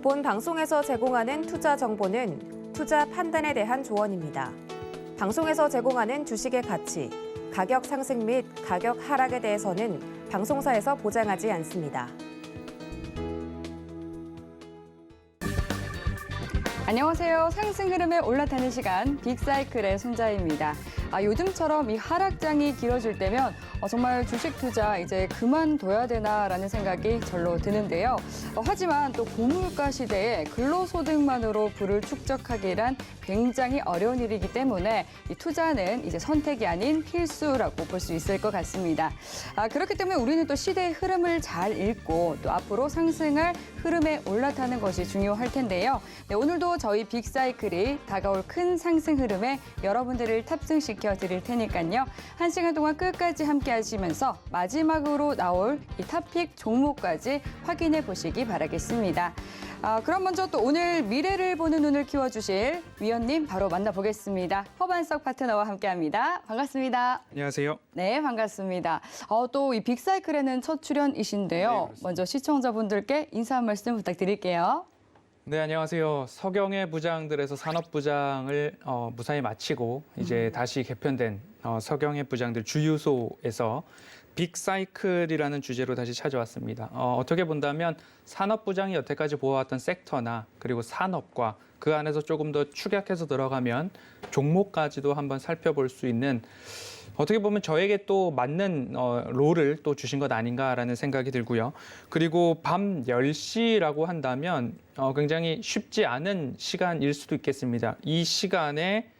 본 방송에서 제공하는 투자 정보는 투자 판단에 대한 조언입니다. 방송에서 제공하는 주식의 가치, 가격 상승 및 가격 하락에 대해서는 방송사에서 보장하지 않습니다. 안녕하세요. 상승 흐름에 올라타는 시간 빅사이클의 손자입니다. 요즘처럼 이 하락장이 길어질 때면 정말 주식 투자 이제 그만둬야 되나라는 생각이 절로 드는데요. 하지만 또 고물가 시대에 근로소득만으로 부를 축적하기란 굉장히 어려운 일이기 때문에 이 투자는 이제 선택이 아닌 필수라고 볼 수 있을 것 같습니다. 그렇기 때문에 우리는 또 시대의 흐름을 잘 읽고 또 앞으로 상승할 흐름에 올라타는 것이 중요할 텐데요. 네, 오늘도 저희 빅사이클이 다가올 큰 상승 흐름에 여러분들을 탑승시켜 드릴 테니까요. 1시간 동안 끝까지 함께 하시면서 마지막으로 나올 이 탑픽 종목까지 확인해 보시기 바라겠습니다. 그럼 먼저 또 오늘 미래를 보는 눈을 키워주실 위원님 바로 만나보겠습니다. 허반석 파트너와 함께합니다. 반갑습니다. 안녕하세요. 네, 반갑습니다. 또 이 빅사이클에는 첫 출연이신데요. 네, 먼저 시청자분들께 인사 한 말씀 부탁드릴게요. 네, 안녕하세요. 서경의 부장들에서 산업부장을 무사히 마치고 이제 다시 개편된 서경의 부장들 주유소에서 빅사이클이라는 주제로 다시 찾아왔습니다. 어떻게 본다면 산업부장이 여태까지 보아왔던 섹터나 그리고 산업과 그 안에서 조금 더 축약해서 들어가면 종목까지도 한번 살펴볼 수 있는 어떻게 보면 저에게 또 맞는 롤을 또 주신 것 아닌가라는 생각이 들고요. 그리고 밤 10시라고 한다면 굉장히 쉽지 않은 시간일 수도 있겠습니다. 이 시간에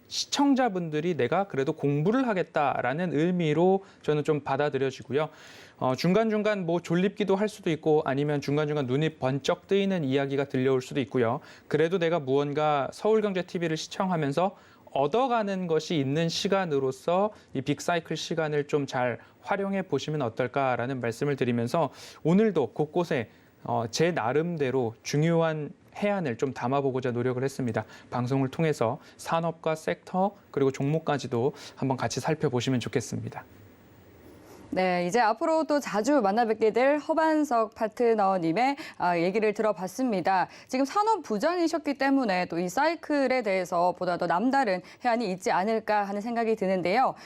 시청자분들이 내가 그래도 공부를 하겠다라는 의미로 저는 좀 받아들여지고요. 중간중간 뭐 졸립기도 할 수도 있고 아니면 중간중간 눈이 번쩍 뜨이는 이야기가 들려올 수도 있고요. 그래도 내가 무언가 서울경제TV를 시청하면서 얻어가는 것이 있는 시간으로서 이 빅사이클 시간을 좀 잘 활용해 보시면 어떨까라는 말씀을 드리면서 오늘도 곳곳에 제 나름대로 중요한 해안을 좀 담아보고자 노력을 했습니다. 방송을 통해서 산업과 섹터 그리고 종목까지도 한번 같이 살펴보시면 좋겠습니다. 네, 이제 앞으로 또 자주 만나뵙게 될 허반석 파트너님의 얘기를 들어봤습니다. 지금 산업부장이셨기 때문에 또 이 사이클에 대해서 보다 더 남다른 해안이 있지 않을까 하는 생각이 드는데요.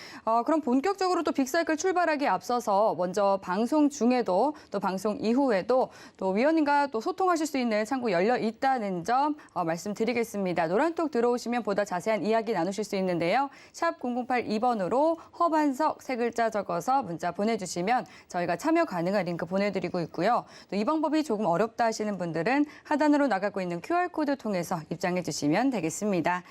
그럼 본격적으로 또 빅사이클 출발하기에 앞서서 먼저 방송 중에도 또 방송 이후에도 또 위원님과 또 소통하실 수 있는 창구 열려 있다는 점 말씀드리겠습니다. 노란톡 들어오시면 보다 자세한 이야기 나누실 수 있는데요. 샵 0082번으로 허반석 세 글자 적어서 문자 보내주시면 저희가 참여 가능한 링크 보내드리고 있고요. 또 이 방법이 조금 어렵다 하시는 분들은 하단으로 나가고 있는 QR코드 통해서 입장해 주시면 되겠습니다.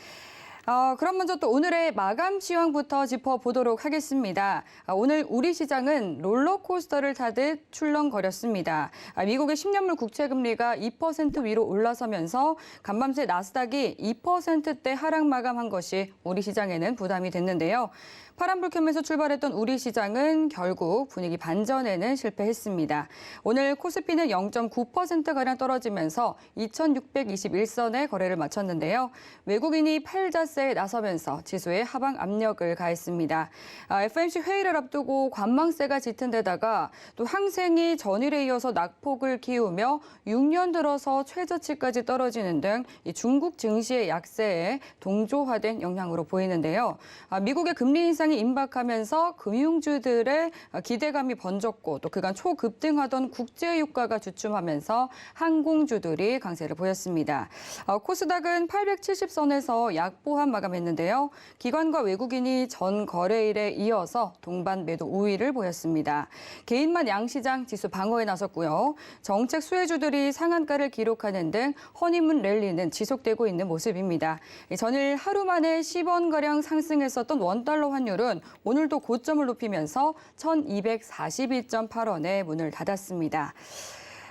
그럼 먼저 또 오늘의 마감 시황부터 짚어보도록 하겠습니다. 오늘 우리 시장은 롤러코스터를 타듯 출렁거렸습니다. 미국의 10년물 국채금리가 2% 위로 올라서면서 간밤새 나스닥이 2%대 하락 마감한 것이 우리 시장에는 부담이 됐는데요. 파란불 켜면서 출발했던 우리 시장은 결국 분위기 반전에는 실패했습니다. 오늘 코스피는 0.9%가량 떨어지면서 2,621선에 거래를 마쳤는데요. 외국인이 팔자세에 나서면서 지수에 하방 압력을 가했습니다. FOMC 회의를 앞두고 관망세가 짙은 데다가 또 항생이 전일에 이어서 낙폭을 키우며 6년 들어서 최저치까지 떨어지는 등 이 중국 증시의 약세에 동조화된 영향으로 보이는데요. 미국의 금리 인상이 임박하면서 금융주들의 기대감이 번졌고 또 그간 초급등하던 국제유가가 주춤하면서 항공주들이 강세를 보였습니다. 코스닥은 870선에서 약보합 마감했는데요. 기관과 외국인이 전 거래일에 이어서 동반 매도 우위를 보였습니다. 개인만 양시장 지수 방어에 나섰고요. 정책 수혜주들이 상한가를 기록하는 등 허니문 랠리는 지속되고 있는 모습입니다. 전일 하루 만에 10원가량 상승했었던 원달러 환율은 오늘도 고점을 높이면서 1,242.8원에 문을 닫았습니다.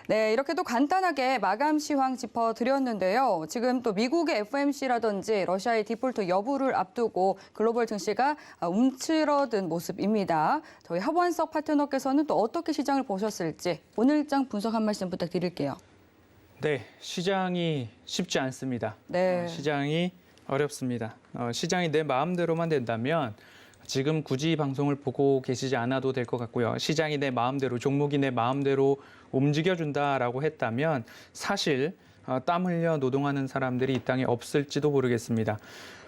네, 이렇게 또 간단하게 마감 시황 짚어드렸는데요. 지금 또 미국의 FOMC라든지 러시아의 디폴트 여부를 앞두고 글로벌 증시가 움츠러든 모습입니다. 저희 허반석 파트너께서는 또 어떻게 시장을 보셨을지 오늘장 분석 한 말씀 부탁드릴게요. 네, 시장이 쉽지 않습니다. 네. 시장이 어렵습니다. 시장이 내 마음대로만 된다면 지금 굳이 방송을 보고 계시지 않아도 될 것 같고요. 시장이 내 마음대로, 종목이 내 마음대로 움직여준다라고 했다면 사실 땀 흘려 노동하는 사람들이 이 땅에 없을지도 모르겠습니다.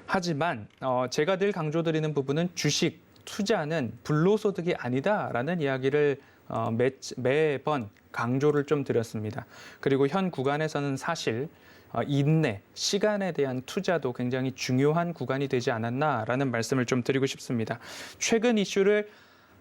하지만 제가 늘 강조드리는 부분은 주식, 투자는 불로소득이 아니다라는 이야기를 매번 강조를 좀 드렸습니다. 그리고 현 구간에서는 사실 인내, 시간에 대한 투자도 굉장히 중요한 구간이 되지 않았나라는 말씀을 좀 드리고 싶습니다. 최근 이슈를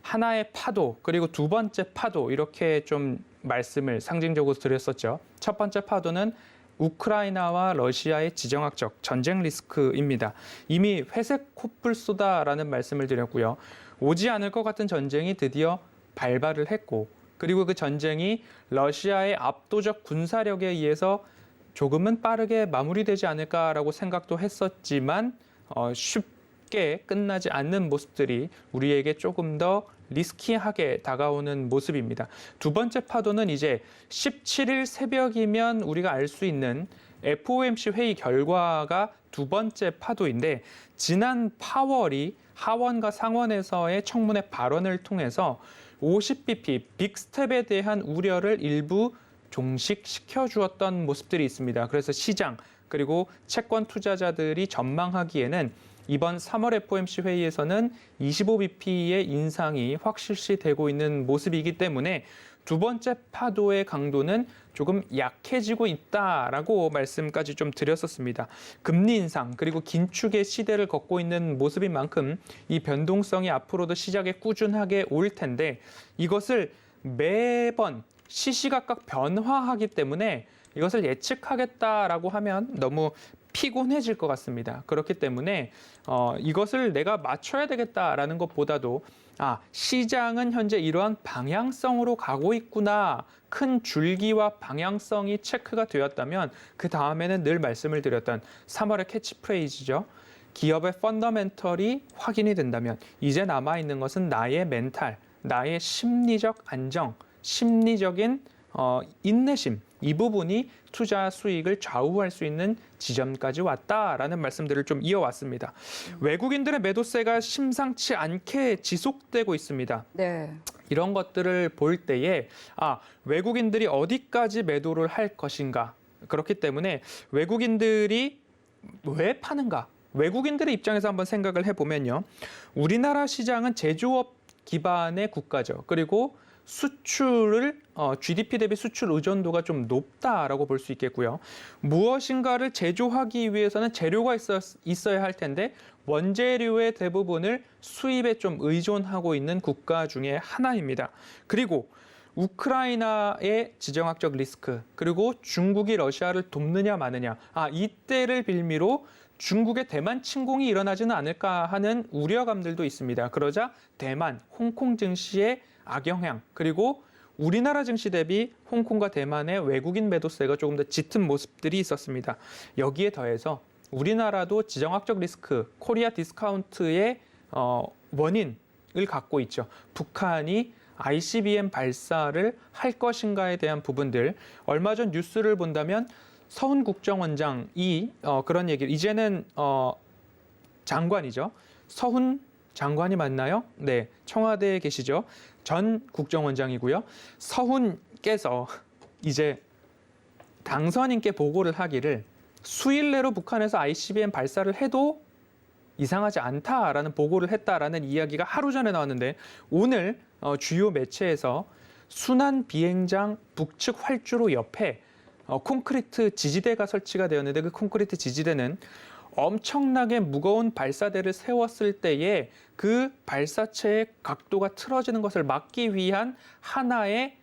하나의 파도, 그리고 두 번째 파도 이렇게 좀 말씀을 상징적으로 드렸었죠. 첫 번째 파도는 우크라이나와 러시아의 지정학적 전쟁 리스크입니다. 이미 회색 코뿔소다라는 말씀을 드렸고요. 오지 않을 것 같은 전쟁이 드디어 발발을 했고, 그리고 그 전쟁이 러시아의 압도적 군사력에 의해서 조금은 빠르게 마무리되지 않을까라고 생각도 했었지만 쉽게 끝나지 않는 모습들이 우리에게 조금 더 리스키하게 다가오는 모습입니다. 두 번째 파도는 이제 17일 새벽이면 우리가 알 수 있는 FOMC 회의 결과가 두 번째 파도인데, 지난 8월이 하원과 상원에서의 청문회 발언을 통해서 50bp 빅스텝에 대한 우려를 일부 종식시켜 주었던 모습들이 있습니다. 그래서 시장 그리고 채권 투자자들이 전망하기에는 이번 3월 FOMC 회의에서는 25bp의 인상이 확실시되고 있는 모습이기 때문에 두 번째 파도의 강도는 조금 약해지고 있다라고 말씀까지 좀 드렸었습니다. 금리 인상 그리고 긴축의 시대를 걷고 있는 모습인 만큼 이 변동성이 앞으로도 시장에 꾸준하게 올 텐데, 이것을 매번 시시각각 변화하기 때문에 이것을 예측하겠다라고 하면 너무 피곤해질 것 같습니다. 그렇기 때문에 이것을 내가 맞춰야 되겠다라는 것보다도 시장은 현재 이러한 방향성으로 가고 있구나, 큰 줄기와 방향성이 체크가 되었다면 그 다음에는 늘 말씀을 드렸던 3월의 캐치프레이즈죠. 기업의 펀더멘털이 확인이 된다면 이제 남아있는 것은 나의 멘탈, 나의 심리적 안정, 심리적인 인내심, 이 부분이 투자 수익을 좌우할 수 있는 지점까지 왔다라는 말씀들을 좀 이어왔습니다. 외국인들의 매도세가 심상치 않게 지속되고 있습니다. 네. 이런 것들을 볼 때에 외국인들이 어디까지 매도를 할 것인가. 그렇기 때문에 외국인들이 왜 파는가. 외국인들의 입장에서 한번 생각을 해보면요. 우리나라 시장은 제조업 기반의 국가죠. 그리고 수출을 GDP 대비 수출 의존도가 좀 높다라고 볼 수 있겠고요. 무엇인가를 제조하기 위해서는 재료가 있어야 할 텐데 원재료의 대부분을 수입에 좀 의존하고 있는 국가 중에 하나입니다. 그리고 우크라이나의 지정학적 리스크, 그리고 중국이 러시아를 돕느냐 마느냐, 이때를 빌미로 중국의 대만 침공이 일어나지는 않을까 하는 우려감들도 있습니다. 그러자 대만, 홍콩 증시의 악영향, 그리고 우리나라 증시 대비 홍콩과 대만의 외국인 매도세가 조금 더 짙은 모습들이 있었습니다. 여기에 더해서 우리나라도 지정학적 리스크, 코리아 디스카운트의 원인을 갖고 있죠. 북한이 ICBM 발사를 할 것인가에 대한 부분들, 얼마 전 뉴스를 본다면 서훈 국정원장이 그런 얘기를, 이제는 장관이죠. 서훈 장관이 맞나요? 네, 청와대에 계시죠. 전 국정원장이고요. 서훈께서 이제 당선인께 보고를 하기를 수일 내로 북한에서 ICBM 발사를 해도 이상하지 않다라는 보고를 했다라는 이야기가 하루 전에 나왔는데, 오늘 주요 매체에서 순환 비행장 북측 활주로 옆에 콘크리트 지지대가 설치가 되었는데, 그 콘크리트 지지대는 엄청나게 무거운 발사대를 세웠을 때에 그 발사체의 각도가 틀어지는 것을 막기 위한 하나의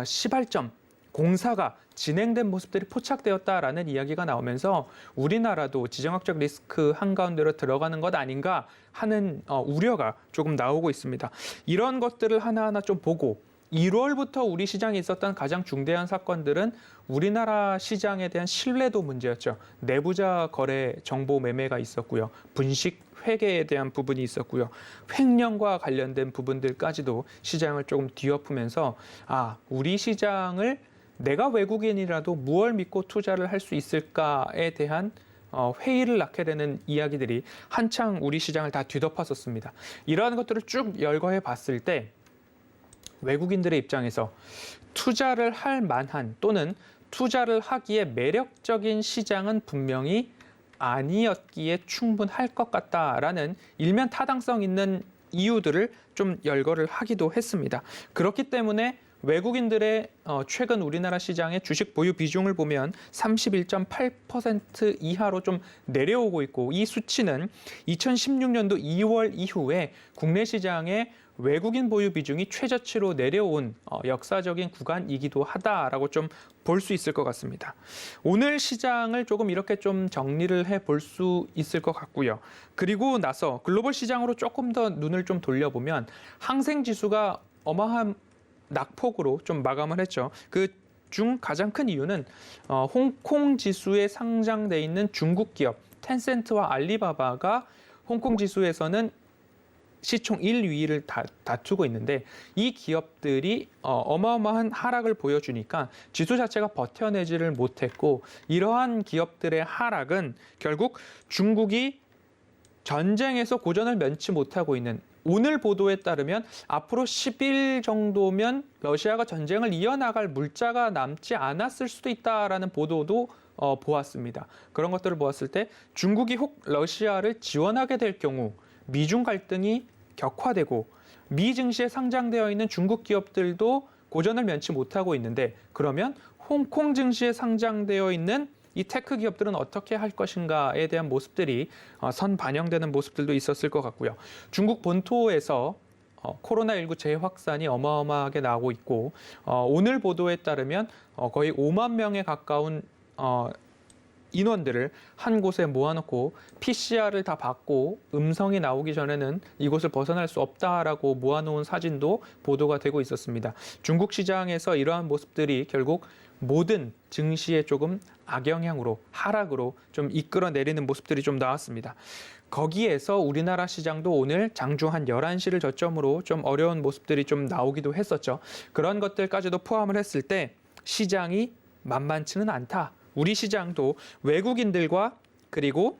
시발점, 공사가 진행된 모습들이 포착되었다라는 이야기가 나오면서 우리나라도 지정학적 리스크 한가운데로 들어가는 것 아닌가 하는 우려가 조금 나오고 있습니다. 이런 것들을 하나하나 좀 보고, 1월부터 우리 시장에 있었던 가장 중대한 사건들은 우리나라 시장에 대한 신뢰도 문제였죠. 내부자 거래 정보 매매가 있었고요. 분식 회계에 대한 부분이 있었고요. 횡령과 관련된 부분들까지도 시장을 조금 뒤엎으면서 우리 시장을 내가 외국인이라도 무엇을 믿고 투자를 할 수 있을까에 대한 회의를 낳게 되는 이야기들이 한창 우리 시장을 다 뒤덮었었습니다. 이러한 것들을 쭉 열거해 봤을 때 외국인들의 입장에서 투자를 할 만한 또는 투자를 하기에 매력적인 시장은 분명히 아니었기에 충분할 것 같다라는 일면 타당성 있는 이유들을 좀 열거를 하기도 했습니다. 그렇기 때문에 외국인들의 최근 우리나라 시장의 주식 보유 비중을 보면 31.8% 이하로 좀 내려오고 있고, 이 수치는 2016년도 2월 이후에 국내 시장의 외국인 보유 비중이 최저치로 내려온 역사적인 구간이기도 하다라고 좀 볼 수 있을 것 같습니다. 오늘 시장을 조금 이렇게 좀 정리를 해 볼 수 있을 것 같고요. 그리고 나서 글로벌 시장으로 조금 더 눈을 좀 돌려보면 항생 지수가 어마어마한 낙폭으로 좀 마감을 했죠. 그 중 가장 큰 이유는 홍콩 지수에 상장돼 있는 중국 기업 텐센트와 알리바바가 홍콩 지수에서는 시총 1위를 다투고 있는데, 이 기업들이 어마어마한 하락을 보여주니까 지수 자체가 버텨내지를 못했고, 이러한 기업들의 하락은 결국 중국이 전쟁에서 고전을 면치 못하고 있는, 오늘 보도에 따르면 앞으로 10일 정도면 러시아가 전쟁을 이어나갈 물자가 남지 않았을 수도 있다라는 보도도 보았습니다. 그런 것들을 보았을 때 중국이 혹 러시아를 지원하게 될 경우 미중 갈등이 격화되고 미 증시에 상장되어 있는 중국 기업들도 고전을 면치 못하고 있는데, 그러면 홍콩 증시에 상장되어 있는 이 테크 기업들은 어떻게 할 것인가에 대한 모습들이 선 반영되는 모습들도 있었을 것 같고요. 중국 본토에서 코로나19 재확산이 어마어마하게 나오고 있고, 오늘 보도에 따르면 거의 5만 명에 가까운 인원들을 한 곳에 모아놓고 PCR을 다 받고 음성이 나오기 전에는 이곳을 벗어날 수 없다라고 모아놓은 사진도 보도가 되고 있었습니다. 중국 시장에서 이러한 모습들이 결국 모든 증시에 조금 악영향으로, 하락으로 좀 이끌어내리는 모습들이 좀 나왔습니다. 거기에서 우리나라 시장도 오늘 장중 한 11시를 저점으로 좀 어려운 모습들이 좀 나오기도 했었죠. 그런 것들까지도 포함을 했을 때 시장이 만만치는 않다. 우리 시장도 외국인들과 그리고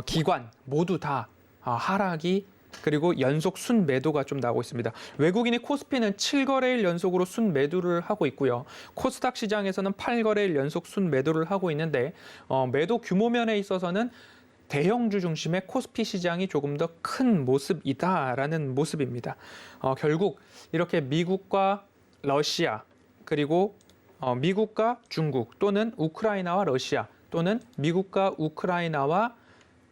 기관 모두 다 하락이, 그리고 연속 순매도가 좀 나오고 있습니다. 외국인이 코스피는 7거래일 연속으로 순매도를 하고 있고요. 코스닥 시장에서는 8거래일 연속 순매도를 하고 있는데, 매도 규모 면에 있어서는 대형주 중심의 코스피 시장이 조금 더 큰 모습이다라는 모습입니다. 결국 이렇게 미국과 러시아, 그리고 미국과 중국, 또는 우크라이나와 러시아, 또는 미국과 우크라이나와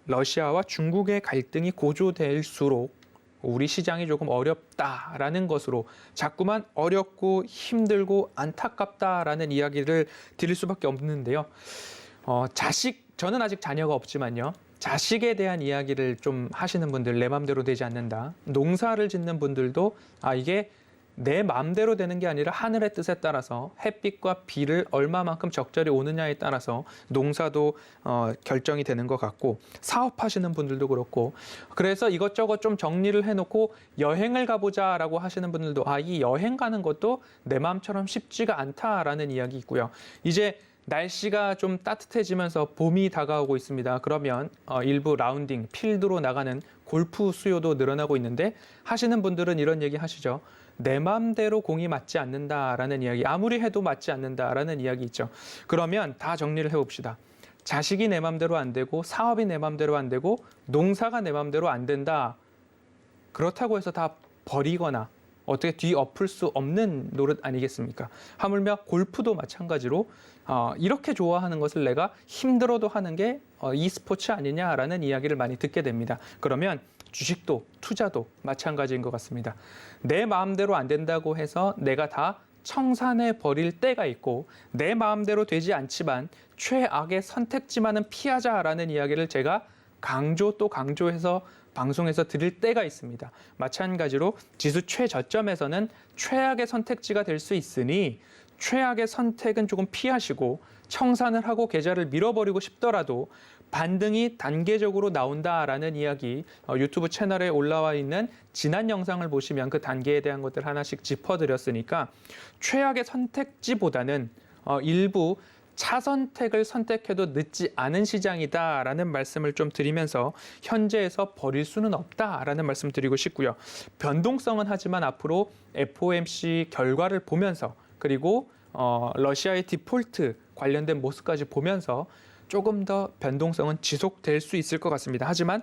러시아와 중국의 갈등이 고조될수록 우리 시장이 조금 어렵다라는 것으로 자꾸만 어렵고 힘들고 안타깝다라는 이야기를 드릴 수밖에 없는데요. 저는 아직 자녀가 없지만요. 자식에 대한 이야기를 좀 하시는 분들, 내 마음대로 되지 않는다. 농사를 짓는 분들도 이게 내 마음대로 되는 게 아니라 하늘의 뜻에 따라서 햇빛과 비를 얼마만큼 적절히 오느냐에 따라서 농사도 결정이 되는 것 같고, 사업하시는 분들도 그렇고, 그래서 이것저것 좀 정리를 해놓고 여행을 가보자라고 하시는 분들도 이 여행 가는 것도 내 마음처럼 쉽지가 않다라는 이야기 있고요. 이제 날씨가 좀 따뜻해지면서 봄이 다가오고 있습니다. 그러면 일부 라운딩, 필드로 나가는 골프 수요도 늘어나고 있는데, 하시는 분들은 이런 얘기 하시죠. 내 마음대로 공이 맞지 않는다라는 이야기, 아무리 해도 맞지 않는다라는 이야기 있죠. 그러면 다 정리를 해봅시다. 자식이 내 마음대로 안 되고, 사업이 내 마음대로 안 되고, 농사가 내 마음대로 안 된다. 그렇다고 해서 다 버리거나 어떻게 뒤엎을 수 없는 노릇 아니겠습니까? 하물며 골프도 마찬가지로 이렇게 좋아하는 것을 내가 힘들어도 하는 게 e스포츠 아니냐라는 이야기를 많이 듣게 됩니다. 그러면 주식도 투자도 마찬가지인 것 같습니다. 내 마음대로 안 된다고 해서 내가 다 청산해 버릴 때가 있고, 내 마음대로 되지 않지만 최악의 선택지만은 피하자라는 이야기를 제가 강조 또 강조해서 방송에서 드릴 때가 있습니다. 마찬가지로 지수 최저점에서는 최악의 선택지가 될 수 있으니 최악의 선택은 조금 피하시고, 청산을 하고 계좌를 밀어버리고 싶더라도 반등이 단계적으로 나온다라는 이야기, 유튜브 채널에 올라와 있는 지난 영상을 보시면 그 단계에 대한 것들 하나씩 짚어드렸으니까, 최악의 선택지보다는 일부 차 선택을 선택해도 늦지 않은 시장이다라는 말씀을 좀 드리면서 현재에서 버릴 수는 없다라는 말씀 드리고 싶고요. 변동성은 하지만 앞으로 FOMC 결과를 보면서 그리고 러시아의 디폴트 관련된 모습까지 보면서 조금 더 변동성은 지속될 수 있을 것 같습니다. 하지만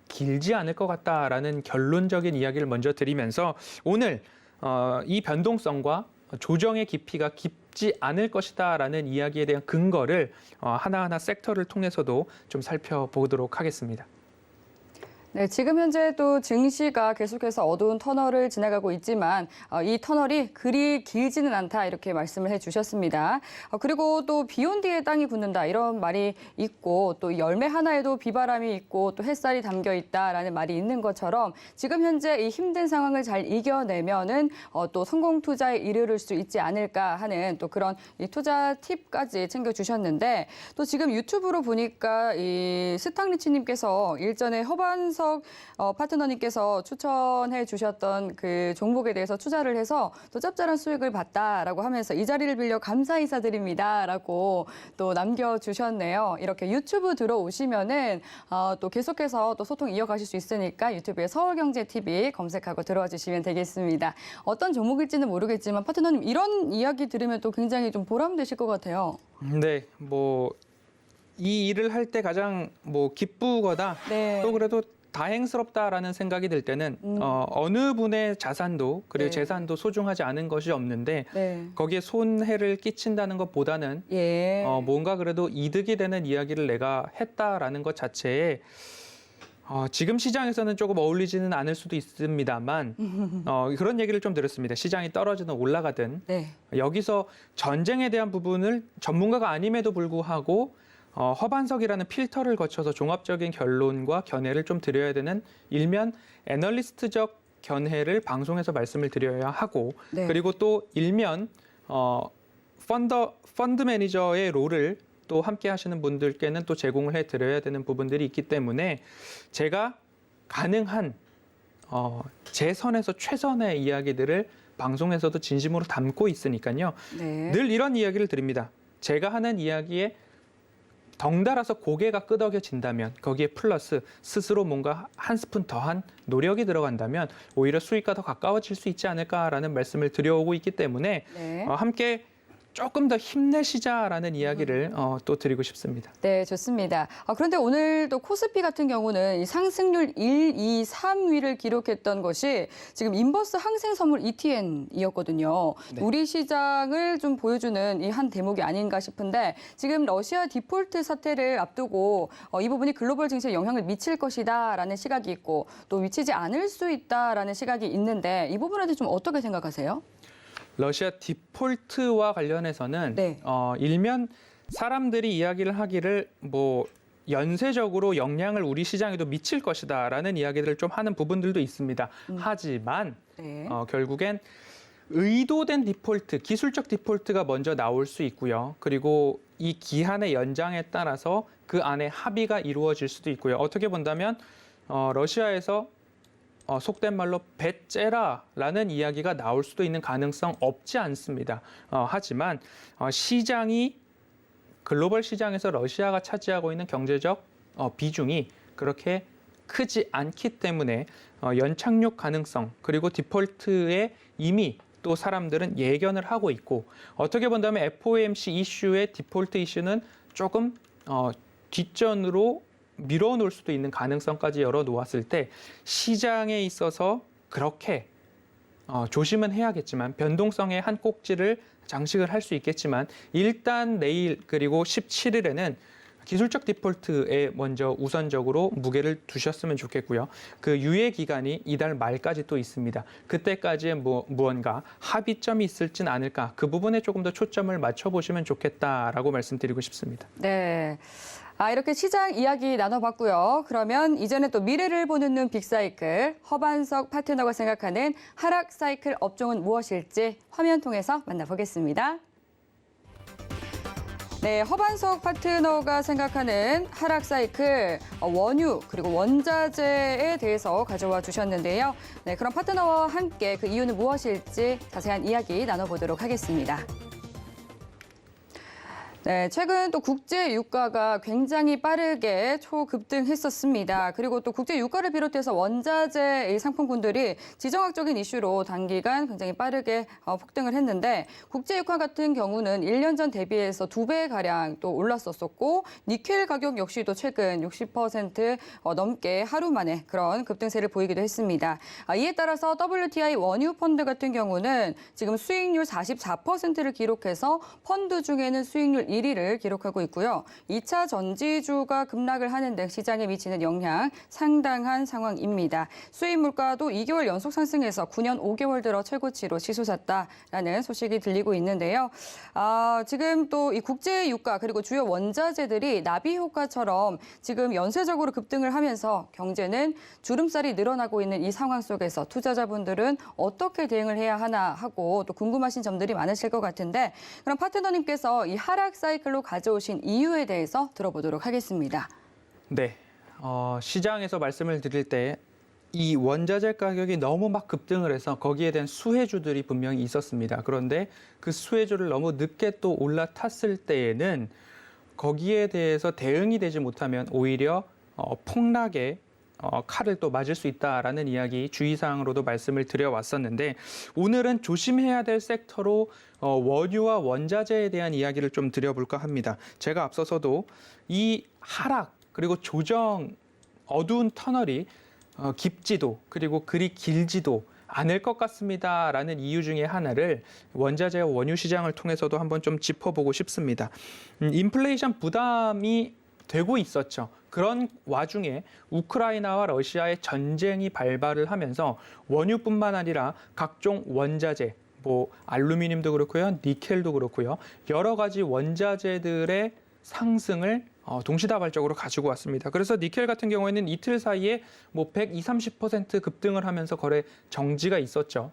길지 않을 것 같다라는 결론적인 이야기를 먼저 드리면서 오늘 이 변동성과 조정의 깊이가 깊지 않을 것이다라는 이야기에 대한 근거를 하나하나 섹터를 통해서도 좀 살펴보도록 하겠습니다. 네, 지금 현재 또 증시가 계속해서 어두운 터널을 지나가고 있지만 이 터널이 그리 길지는 않다 이렇게 말씀을 해주셨습니다. 그리고 또 비 온 뒤에 땅이 굳는다 이런 말이 있고 또 열매 하나에도 비바람이 있고 또 햇살이 담겨 있다라는 말이 있는 것처럼 지금 현재 이 힘든 상황을 잘 이겨내면은 또 성공 투자에 이르를 수 있지 않을까 하는 또 그런 이 투자 팁까지 챙겨주셨는데 또 지금 유튜브로 보니까 이 스탕리치님께서 일전에 허반석 파트너님께서 추천해 주셨던 그 종목에 대해서 투자를 해서 또 짭짤한 수익을 봤다라고 하면서 이 자리를 빌려 감사 인사드립니다라고 또 남겨주셨네요. 이렇게 유튜브 들어오시면은 또 계속해서 또 소통 이어가실 수 있으니까 유튜브에 서울경제TV 검색하고 들어와 주시면 되겠습니다. 어떤 종목일지는 모르겠지만 파트너님 이런 이야기 들으면 또 굉장히 좀 보람되실 것 같아요. 네, 이 일을 할 때 가장 기쁘거나 네. 또 그래도 다행스럽다라는 생각이 들 때는 어느 분의 자산도 그리고 네. 재산도 소중하지 않은 것이 없는데 네. 거기에 손해를 끼친다는 것보다는 예. 뭔가 그래도 이득이 되는 이야기를 내가 했다라는 것 자체에 지금 시장에서는 조금 어울리지는 않을 수도 있습니다만 그런 얘기를 좀 들었습니다. 시장이 떨어지든 올라가든 네. 여기서 전쟁에 대한 부분을 전문가가 아님에도 불구하고 허반석이라는 필터를 거쳐서 종합적인 결론과 견해를 좀 드려야 되는 일면 애널리스트적 견해를 방송에서 말씀을 드려야 하고 네. 그리고 또 일면 펀드 매니저의 롤을 또 함께 하시는 분들께는 또 제공을 해드려야 되는 부분들이 있기 때문에 제가 가능한 제 선에서 최선의 이야기들을 방송에서도 진심으로 담고 있으니까요. 네. 늘 이런 이야기를 드립니다. 제가 하는 이야기에 덩달아서 고개가 끄덕여진다면 거기에 플러스 스스로 뭔가 한 스푼 더한 노력이 들어간다면 오히려 수익과 더 가까워질 수 있지 않을까라는 말씀을 드려오고 있기 때문에 네. 함께 조금 더 힘내시자라는 이야기를 또 드리고 싶습니다. 네, 좋습니다. 그런데 오늘 또 코스피 같은 경우는 이 상승률 1, 2, 3위를 기록했던 것이 지금 인버스 항생선물 ETN이었거든요. 네. 우리 시장을 좀 보여주는 이 한 대목이 아닌가 싶은데 지금 러시아 디폴트 사태를 앞두고 이 부분이 글로벌 증시에 영향을 미칠 것이다라는 시각이 있고 또 미치지 않을 수 있다라는 시각이 있는데 이 부분에 대해서 좀 어떻게 생각하세요? 러시아 디폴트와 관련해서는 네. 일면 사람들이 이야기를 하기를 연쇄적으로 영향을 우리 시장에도 미칠 것이다라는 이야기들을 좀 하는 부분들도 있습니다. 하지만 네. 결국엔 의도된 디폴트, 기술적 디폴트가 먼저 나올 수 있고요. 그리고 이 기한의 연장에 따라서 그 안에 합의가 이루어질 수도 있고요. 어떻게 본다면 러시아에서 속된 말로 배째라라는 이야기가 나올 수도 있는 가능성 없지 않습니다. 하지만 시장이 글로벌 시장에서 러시아가 차지하고 있는 경제적 비중이 그렇게 크지 않기 때문에 연착륙 가능성 그리고 디폴트에 이미 또 사람들은 예견을 하고 있고 어떻게 본다면 FOMC 이슈의 디폴트 이슈는 조금 뒷전으로 밀어놓을 수도 있는 가능성까지 열어놓았을 때 시장에 있어서 그렇게 조심은 해야겠지만 변동성의 한 꼭지를 장식을 할 수 있겠지만 일단 내일 그리고 17일에는 기술적 디폴트에 먼저 우선적으로 무게를 두셨으면 좋겠고요. 그 유예 기간이 이달 말까지 또 있습니다. 그때까지의 무언가 합의점이 있을진 않을까 그 부분에 조금 더 초점을 맞춰보시면 좋겠다라고 말씀드리고 싶습니다. 네. 이렇게 시장 이야기 나눠봤고요. 그러면 이제는 또 미래를 보는 눈 빅사이클, 허반석 파트너가 생각하는 하락 사이클 업종은 무엇일지 화면 통해서 만나보겠습니다. 네, 허반석 파트너가 생각하는 하락 사이클, 원유 그리고 원자재에 대해서 가져와 주셨는데요. 네, 그럼 파트너와 함께 그 이유는 무엇일지 자세한 이야기 나눠보도록 하겠습니다. 네, 최근 또 국제 유가가 굉장히 빠르게 초급등했었습니다. 그리고 또 국제 유가를 비롯해서 원자재 상품군들이 지정학적인 이슈로 단기간 굉장히 빠르게 폭등을 했는데 국제 유가 같은 경우는 1년 전 대비해서 2배 가량 또 올랐었었고 니켈 가격 역시도 최근 60% 넘게 하루 만에 그런 급등세를 보이기도 했습니다. 이에 따라서 WTI 원유 펀드 같은 경우는 지금 수익률 44%를 기록해서 펀드 중에는 수익률 1위를 기록하고 있고요. 2차 전지주가 급락을 하는 등 시장에 미치는 영향 상당한 상황입니다. 수입 물가도 2개월 연속 상승해서 9년 5개월 들어 최고치로 치솟았다라는 소식이 들리고 있는데요. 지금 또 이 국제 유가 그리고 주요 원자재들이 나비 효과처럼 지금 연쇄적으로 급등을 하면서 경제는 주름살이 늘어나고 있는 이 상황 속에서 투자자분들은 어떻게 대응을 해야 하나 하고 또 궁금하신 점들이 많으실 것 같은데 그럼 파트너님께서 이 하락 사이클로 가져오신 이유에 대해서 들어보도록 하겠습니다. 네, 시장에서 말씀을 드릴 때 이 원자재 가격이 너무 막 급등을 해서 거기에 대한 수혜주들이 분명히 있었습니다. 그런데 그 수혜주를 너무 늦게 또 올라탔을 때에는 거기에 대해서 대응이 되지 못하면 오히려 폭락의 칼을 또 맞을 수 있다라는 이야기 주의사항으로도 말씀을 드려왔었는데 오늘은 조심해야 될 섹터로 원유와 원자재에 대한 이야기를 좀 드려볼까 합니다. 제가 앞서서도 이 하락 그리고 조정 어두운 터널이 깊지도 그리고 그리 길지도 않을 것 같습니다라는 이유 중에 하나를 원자재와 원유 시장을 통해서도 한번 좀 짚어보고 싶습니다. 인플레이션 부담이 되고 있었죠. 그런 와중에 우크라이나와 러시아의 전쟁이 발발을 하면서 원유뿐만 아니라 각종 원자재, 알루미늄도 그렇고요, 니켈도 그렇고요, 여러 가지 원자재들의 상승을 동시다발적으로 가지고 왔습니다. 그래서 니켈 같은 경우에는 이틀 사이에 120, 30% 급등을 하면서 거래 정지가 있었죠.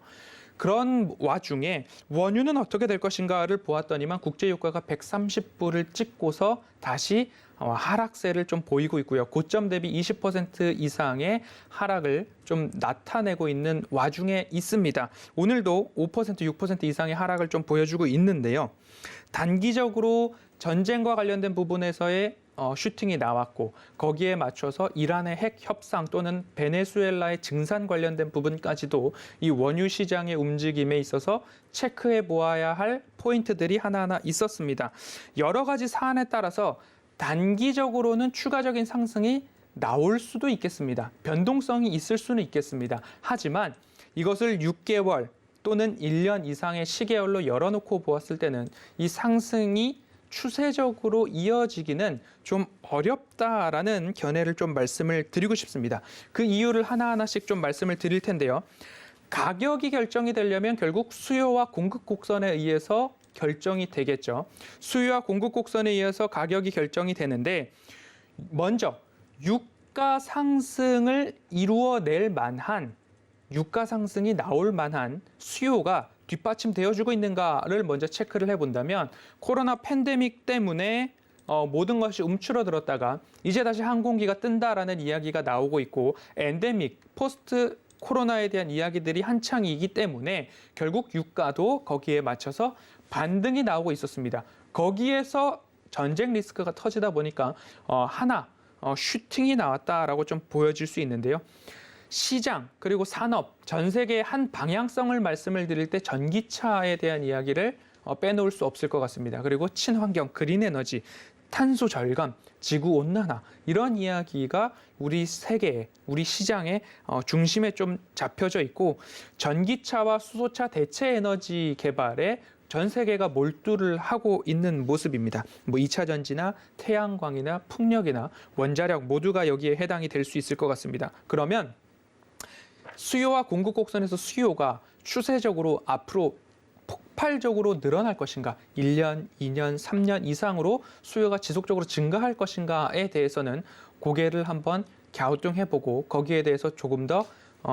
그런 와중에 원유는 어떻게 될 것인가를 보았더니만 국제유가가 130불을 찍고서 다시 하락세를 좀 보이고 있고요. 고점 대비 20% 이상의 하락을 좀 나타내고 있는 와중에 있습니다. 오늘도 5%, 6% 이상의 하락을 좀 보여주고 있는데요. 단기적으로 전쟁과 관련된 부분에서의 슈팅이 나왔고 거기에 맞춰서 이란의 핵 협상 또는 베네수엘라의 증산 관련된 부분까지도 이 원유 시장의 움직임에 있어서 체크해 보아야 할 포인트들이 하나하나 있었습니다. 여러 가지 사안에 따라서 단기적으로는 추가적인 상승이 나올 수도 있겠습니다. 변동성이 있을 수는 있겠습니다. 하지만 이것을 6개월 또는 1년 이상의 시계열로 열어놓고 보았을 때는 이 상승이 추세적으로 이어지기는 좀 어렵다라는 견해를 좀 말씀을 드리고 싶습니다. 그 이유를 하나하나씩 좀 말씀을 드릴 텐데요. 가격이 결정이 되려면 결국 수요와 공급 곡선에 의해서 결정이 되겠죠. 수요와 공급 곡선에 의해서 가격이 결정이 되는데 먼저 유가 상승을 이루어낼 만한 유가 상승이 나올 만한 수요가 뒷받침되어주고 있는가를 먼저 체크를 해본다면 코로나 팬데믹 때문에 모든 것이 움츠러들었다가 이제 다시 항공기가 뜬다라는 이야기가 나오고 있고 엔데믹, 포스트 코로나에 대한 이야기들이 한창이기 때문에 결국 유가도 거기에 맞춰서 반등이 나오고 있었습니다. 거기에서 전쟁 리스크가 터지다 보니까 슈팅이 나왔다라고 좀 보여질 수 있는데요. 시장 그리고 산업 전 세계의 한 방향성을 말씀을 드릴 때 전기차에 대한 이야기를 빼놓을 수 없을 것 같습니다. 그리고 친환경, 그린 에너지, 탄소 절감, 지구 온난화 이런 이야기가 우리 세계에, 우리 시장의 중심에 좀 잡혀져 있고 전기차와 수소차 대체 에너지 개발에 전 세계가 몰두를 하고 있는 모습입니다. 2차 전지나 태양광이나 풍력이나 원자력 모두가 여기에 해당이 될 수 있을 것 같습니다. 그러면 수요와 공급 곡선에서 수요가 추세적으로 앞으로 폭발적으로 늘어날 것인가, 1년, 2년, 3년 이상으로 수요가 지속적으로 증가할 것인가에 대해서는 고개를 한번 갸우뚱해보고 거기에 대해서 조금 더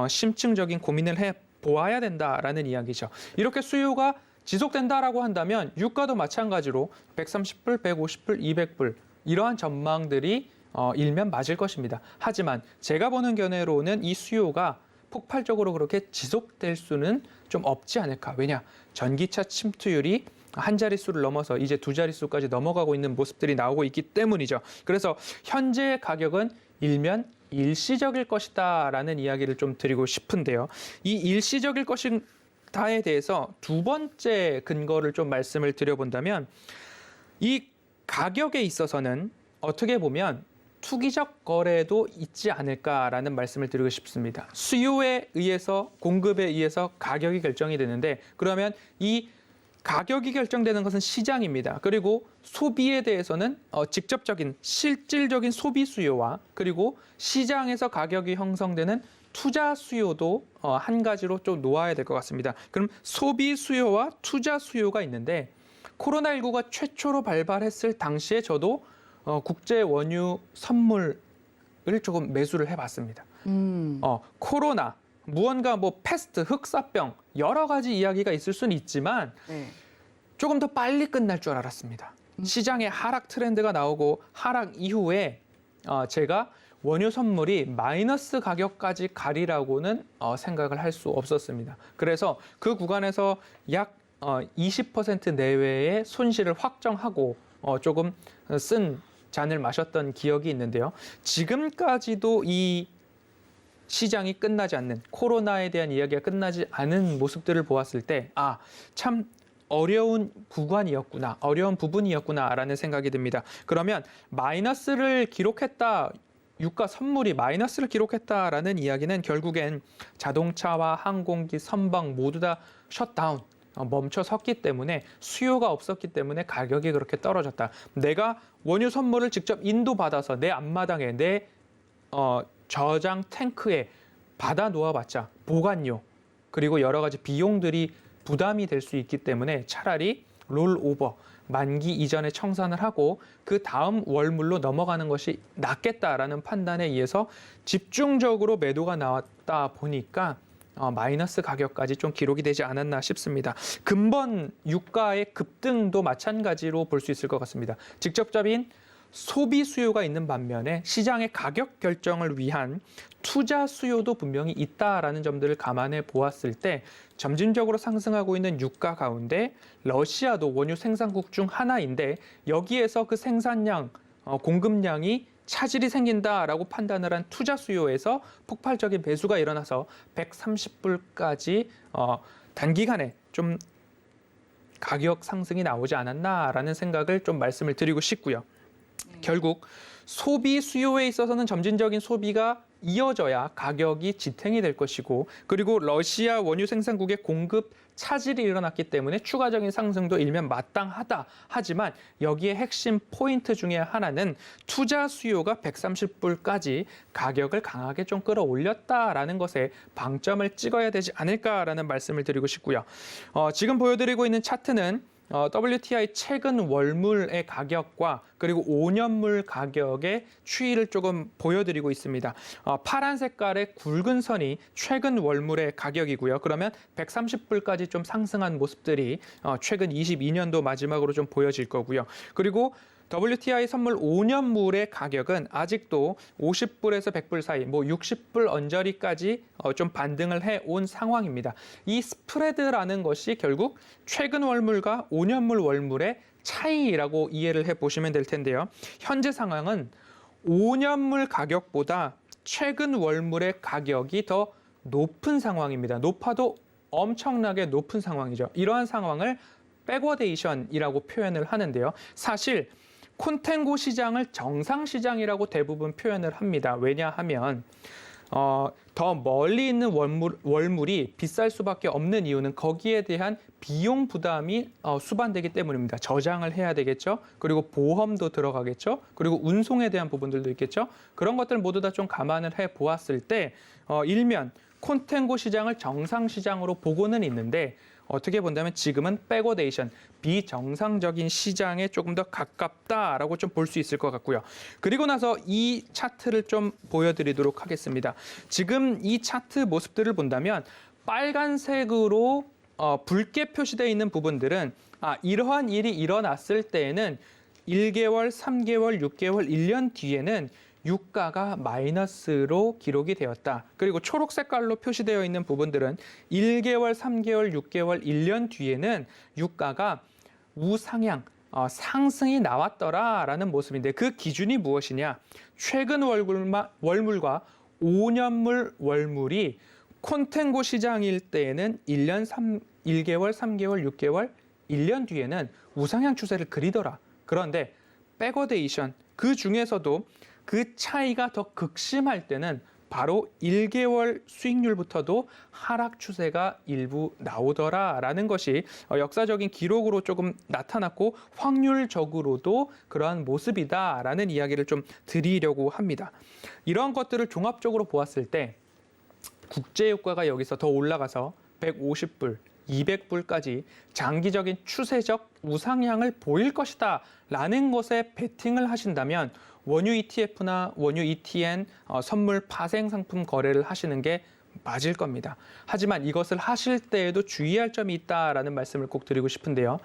심층적인 고민을 해보아야 된다라는 이야기죠. 이렇게 수요가 지속된다라고 한다면 유가도 마찬가지로 130불, 150불, 200불 이러한 전망들이 일면 맞을 것입니다. 하지만 제가 보는 견해로는 이 수요가 폭발적으로 그렇게 지속될 수는 좀 없지 않을까. 왜냐? 전기차 침투율이 한 자릿수를 넘어서 이제 두 자릿수까지 넘어가고 있는 모습들이 나오고 있기 때문이죠. 그래서 현재의 가격은 일면 일시적일 것이다라는 이야기를 좀 드리고 싶은데요. 이 일시적일 것이다에 대해서 두 번째 근거를 좀 말씀을 드려본다면 이 가격에 있어서는 어떻게 보면 투기적 거래도 있지 않을까라는 말씀을 드리고 싶습니다. 수요에 의해서 공급에 의해서 가격이 결정이 되는데 그러면 이 가격이 결정되는 것은 시장입니다. 그리고 소비에 대해서는 직접적인 실질적인 소비 수요와 그리고 시장에서 가격이 형성되는 투자 수요도 한 가지로 좀 놓아야 될 것 같습니다. 그럼 소비 수요와 투자 수요가 있는데 코로나19가 최초로 발발했을 당시에 저도 국제 원유 선물을 조금 매수를 해봤습니다. 코로나 무언가 뭐 패스트, 흑사병 여러 가지 이야기가 있을 수는 있지만 네. 조금 더 빨리 끝날 줄 알았습니다. 시장의 하락 트렌드가 나오고 하락 이후에 제가 원유 선물이 마이너스 가격까지 가리라고는 생각을 할 수 없었습니다. 그래서 그 구간에서 약 20% 내외의 손실을 확정하고 조금 쓴 잔을 마셨던 기억이 있는데요. 지금까지도 이 시장이 끝나지 않는 코로나에 대한 이야기가 끝나지 않은 모습들을 보았을 때 참 어려운 구간이었구나, 어려운 부분이었구나라는 생각이 듭니다. 그러면 마이너스를 기록했다, 유가 선물이 마이너스를 기록했다라는 이야기는 결국엔 자동차와 항공기, 선박 모두 다 셧다운, 멈춰 섰기 때문에 수요가 없었기 때문에 가격이 그렇게 떨어졌다. 내가 원유 선물을 직접 인도받아서 내 앞마당에 내 저장 탱크에 받아 놓아봤자 보관료 그리고 여러 가지 비용들이 부담이 될 수 있기 때문에 차라리 롤오버, 만기 이전에 청산을 하고 그 다음 월물로 넘어가는 것이 낫겠다라는 판단에 의해서 집중적으로 매도가 나왔다 보니까 마이너스 가격까지 좀 기록이 되지 않았나 싶습니다. 근본 유가의 급등도 마찬가지로 볼 수 있을 것 같습니다. 직접적인 소비 수요가 있는 반면에 시장의 가격 결정을 위한 투자 수요도 분명히 있다라는 점들을 감안해 보았을 때 점진적으로 상승하고 있는 유가 가운데 러시아도 원유 생산국 중 하나인데 여기에서 그 생산량, 공급량이 차질이 생긴다라고 판단을 한 투자 수요에서 폭발적인 매수가 일어나서 130불까지 단기간에 좀 가격 상승이 나오지 않았나라는 생각을 좀 말씀을 드리고 싶고요. 결국 소비 수요에 있어서는 점진적인 소비가 이어져야 가격이 지탱이 될 것이고 그리고 러시아 원유 생산국의 공급 차질이 일어났기 때문에 추가적인 상승도 일면 마땅하다. 하지만 여기에 핵심 포인트 중에 하나는 투자 수요가 130불까지 가격을 강하게 좀 끌어올렸다라는 것에 방점을 찍어야 되지 않을까라는 말씀을 드리고 싶고요. 지금 보여드리고 있는 차트는 WTI 최근 월물의 가격과 그리고 5년물 가격의 추이를 조금 보여드리고 있습니다. 파란 색깔의 굵은 선이 최근 월물의 가격이고요. 그러면 130불까지 좀 상승한 모습들이 최근 22년도 마지막으로 좀 보여질 거고요. 그리고 WTI 선물 5년물의 가격은 아직도 50불에서 100불 사이, 60불 언저리까지 좀 반등을 해온 상황입니다. 이 스프레드라는 것이 결국 최근 월물과 5년물 월물의 차이라고 이해를 해보시면 될 텐데요. 현재 상황은 5년물 가격보다 최근 월물의 가격이 더 높은 상황입니다. 높아도 엄청나게 높은 상황이죠. 이러한 상황을 백워데이션이라고 표현을 하는데요. 사실 콘탱고 시장을 정상 시장이라고 대부분 표현을 합니다. 왜냐하면 더 멀리 있는 월물이 비쌀 수밖에 없는 이유는 거기에 대한 비용 부담이 수반되기 때문입니다. 저장을 해야 되겠죠. 그리고 보험도 들어가겠죠. 그리고 운송에 대한 부분들도 있겠죠. 그런 것들 모두 다 좀 감안을 해 보았을 때 일면 콘탱고 시장을 정상 시장으로 보고는 있는데 어떻게 본다면 지금은 백워데이션, 비정상적인 시장에 조금 더 가깝다라고 좀 볼 수 있을 것 같고요. 그리고 나서 이 차트를 좀 보여드리도록 하겠습니다. 지금 이 차트 모습들을 본다면 빨간색으로 붉게 표시되어 있는 부분들은 이러한 일이 일어났을 때에는 1개월, 3개월, 6개월, 1년 뒤에는 유가가 마이너스로 기록이 되었다. 그리고 초록 색깔로 표시되어 있는 부분들은 1개월, 3개월, 6개월, 1년 뒤에는 유가가 우상향, 상승이 나왔더라라는 모습인데 그 기준이 무엇이냐? 최근 월물과 5년물 월물이 콘텐고 시장일 때에는 1개월, 3개월, 6개월, 1년 뒤에는 우상향 추세를 그리더라. 그런데 백워데이션, 그 중에서도 그 차이가 더 극심할 때는 바로 1개월 수익률부터도 하락 추세가 일부 나오더라라는 것이 역사적인 기록으로 조금 나타났고 확률적으로도 그러한 모습이다라는 이야기를 좀 드리려고 합니다. 이런 것들을 종합적으로 보았을 때 국제유가가 여기서 더 올라가서 150불, 200불까지 장기적인 추세적 우상향을 보일 것이다 라는 것에 베팅을 하신다면 원유 ETF나 원유 ETN 선물 파생 상품 거래를 하시는 게 맞을 겁니다. 하지만 이것을 하실 때에도 주의할 점이 있다라는 말씀을 꼭 드리고 싶은데요.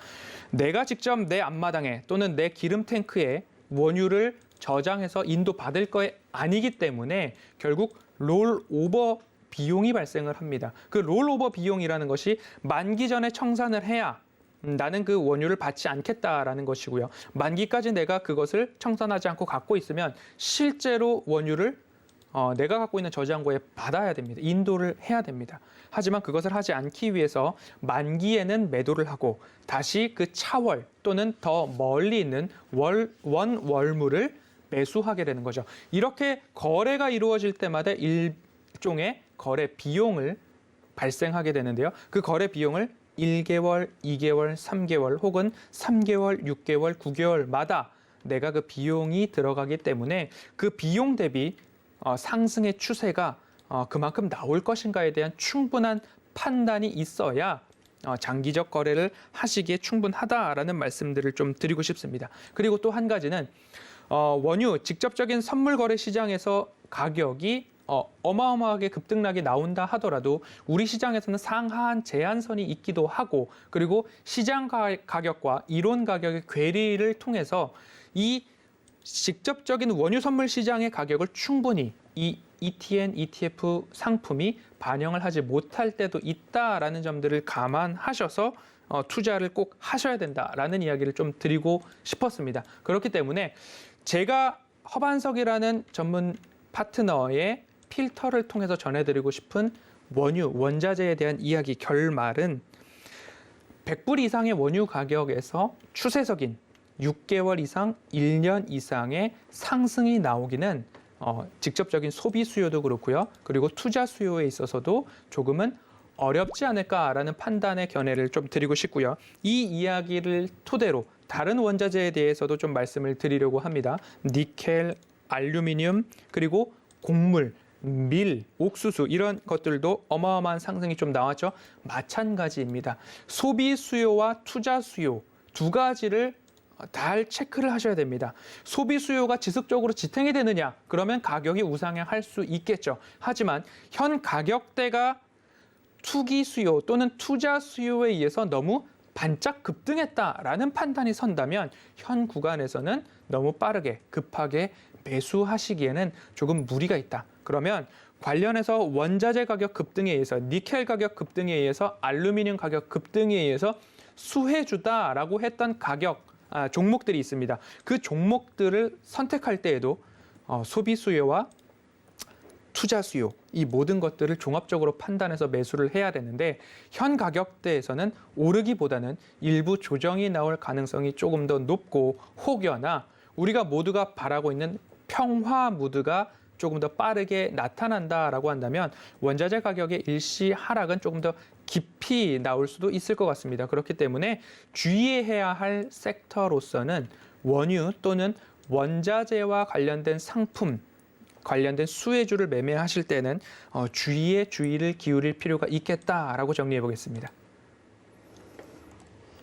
내가 직접 내 앞마당에 또는 내 기름 탱크에 원유를 저장해서 인도받을 거 아니기 때문에 결국 롤오버 비용이 발생을 합니다. 그 롤오버 비용이라는 것이 만기 전에 청산을 해야 나는 그 원유를 받지 않겠다라는 것이고요. 만기까지 내가 그것을 청산하지 않고 갖고 있으면 실제로 원유를 내가 갖고 있는 저장고에 받아야 됩니다. 인도를 해야 됩니다. 하지만 그것을 하지 않기 위해서 만기에는 매도를 하고 다시 그 차월 또는 더 멀리 있는 원월물을 매수하게 되는 거죠. 이렇게 거래가 이루어질 때마다 일종의 거래 비용을 발생하게 되는데요. 그 거래 비용을 1개월, 2개월, 3개월 혹은 3개월, 6개월, 9개월마다 내가 그 비용이 들어가기 때문에 그 비용 대비 상승의 추세가 그만큼 나올 것인가에 대한 충분한 판단이 있어야 장기적 거래를 하시기에 충분하다라는 말씀들을 좀 드리고 싶습니다. 그리고 또 한 가지는 원유 직접적인 선물 거래 시장에서 가격이 어마어마하게 급등락이 나온다 하더라도 우리 시장에서는 상하한 제한선이 있기도 하고 그리고 시장 가격과 이론 가격의 괴리를 통해서 이 직접적인 원유 선물 시장의 가격을 충분히 이 ETN, ETF 상품이 반영을 하지 못할 때도 있다라는 점들을 감안하셔서 투자를 꼭 하셔야 된다라는 이야기를 좀 드리고 싶었습니다. 그렇기 때문에 제가 허반석이라는 전문 파트너의 필터를 통해서 전해드리고 싶은 원유, 원자재에 대한 이야기 결말은 100불 이상의 원유 가격에서 추세적인 6개월 이상, 1년 이상의 상승이 나오기는 직접적인 소비 수요도 그렇고요. 그리고 투자 수요에 있어서도 조금은 어렵지 않을까라는 판단의 견해를 좀 드리고 싶고요. 이 이야기를 토대로 다른 원자재에 대해서도 좀 말씀을 드리려고 합니다. 니켈, 알루미늄, 그리고 곡물, 밀, 옥수수 이런 것들도 어마어마한 상승이 좀 나왔죠. 마찬가지입니다. 소비 수요와 투자 수요 두 가지를 잘 체크를 하셔야 됩니다. 소비 수요가 지속적으로 지탱이 되느냐? 그러면 가격이 우상향할 수 있겠죠. 하지만 현 가격대가 투기 수요 또는 투자 수요에 의해서 너무 반짝 급등했다라는 판단이 선다면 현 구간에서는 너무 빠르게 급하게 매수하시기에는 조금 무리가 있다. 그러면 관련해서 원자재 가격 급등에 의해서 니켈 가격 급등에 의해서 알루미늄 가격 급등에 의해서 수혜주다라고 했던 종목들이 있습니다. 그 종목들을 선택할 때에도 소비 수요와 투자 수요 이 모든 것들을 종합적으로 판단해서 매수를 해야 되는데 현 가격대에서는 오르기보다는 일부 조정이 나올 가능성이 조금 더 높고 혹여나 우리가 모두가 바라고 있는 평화 무드가 조금 더 빠르게 나타난다라고 한다면 원자재 가격의 일시 하락은 조금 더 깊이 나올 수도 있을 것 같습니다. 그렇기 때문에 주의해야 할 섹터로서는 원유 또는 원자재와 관련된 상품, 관련된 수혜주를 매매하실 때는 주의를 기울일 필요가 있겠다라고 정리해 보겠습니다.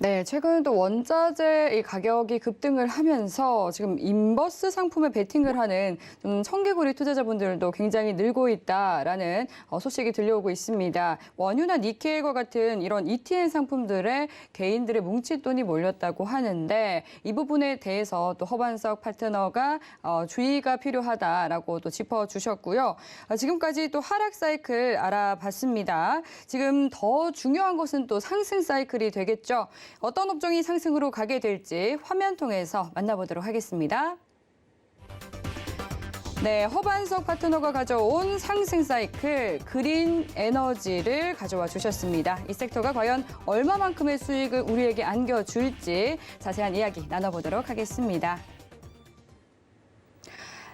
네, 최근 또 원자재 가격이 급등을 하면서 지금 인버스 상품에 베팅을 하는 청개구리 투자자분들도 굉장히 늘고 있다라는 소식이 들려오고 있습니다. 원유나 니켈과 같은 이런 ETN 상품들에 개인들의 뭉칫돈이 몰렸다고 하는데 이 부분에 대해서 또 허반석 파트너가 주의가 필요하다라고 또 짚어주셨고요. 지금까지 또 하락 사이클 알아봤습니다. 지금 더 중요한 것은 또 상승 사이클이 되겠죠. 어떤 업종이 상승으로 가게 될지 화면 통해서 만나보도록 하겠습니다. 네, 허반석 파트너가 가져온 상승 사이클 그린 에너지를 가져와 주셨습니다. 이 섹터가 과연 얼마만큼의 수익을 우리에게 안겨줄지 자세한 이야기 나눠보도록 하겠습니다.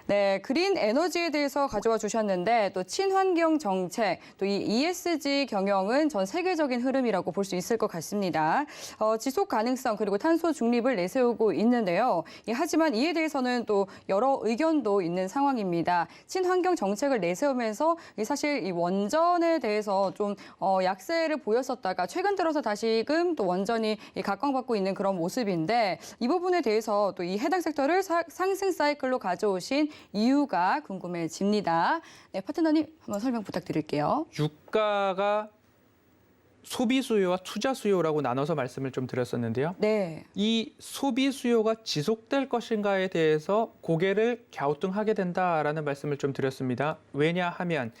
네, 그린 에너지에 대해서 가져와 주셨는데 또 친환경 정책, 또 이 ESG 경영은 전 세계적인 흐름이라고 볼 수 있을 것 같습니다. 지속 가능성 그리고 탄소 중립을 내세우고 있는데요. 하지만 이에 대해서는 또 여러 의견도 있는 상황입니다. 친환경 정책을 내세우면서 사실 이 원전에 대해서 좀 약세를 보였었다가 최근 들어서 다시금 또 원전이 각광받고 있는 그런 모습인데 이 부분에 대해서 또 이 해당 섹터를 상승 사이클로 가져오신 이유가 궁금해집니다. 네, 파트너님 한번 설명 부탁드릴게요. 유가가 소비 수요와 투자 수요라고 나눠서 말씀을 좀 드렸었는데요. 네. 이 소비 수요가 지속될 것인가에 대해서 고개를 갸우뚱하게 된다라는 말씀을 좀 드렸습니다. 왜냐하면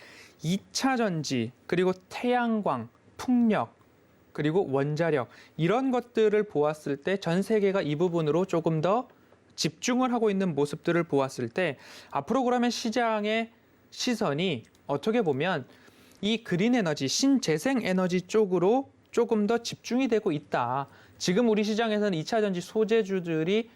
2차 전지, 그리고 태양광, 풍력, 그리고 원자력 이런 것들을 보았을 때 전 세계가 이 부분으로 조금 더 집중을 하고 있는 모습들을 보았을 때 앞으로 그러면 시장의 시선이 어떻게 보면 이 그린 에너지, 신재생 에너지 쪽으로 조금 더 집중이 되고 있다. 지금 우리 시장에서는 2차 전지 소재주들이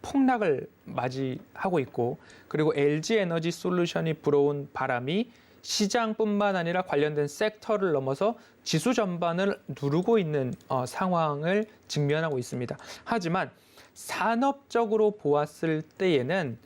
폭락을 맞이하고 있고 그리고 LG 에너지 솔루션이 불어온 바람이 시장뿐만 아니라 관련된 섹터를 넘어서 지수 전반을 누르고 있는 상황을 직면하고 있습니다. 하지만 산업적으로 보았을 때에는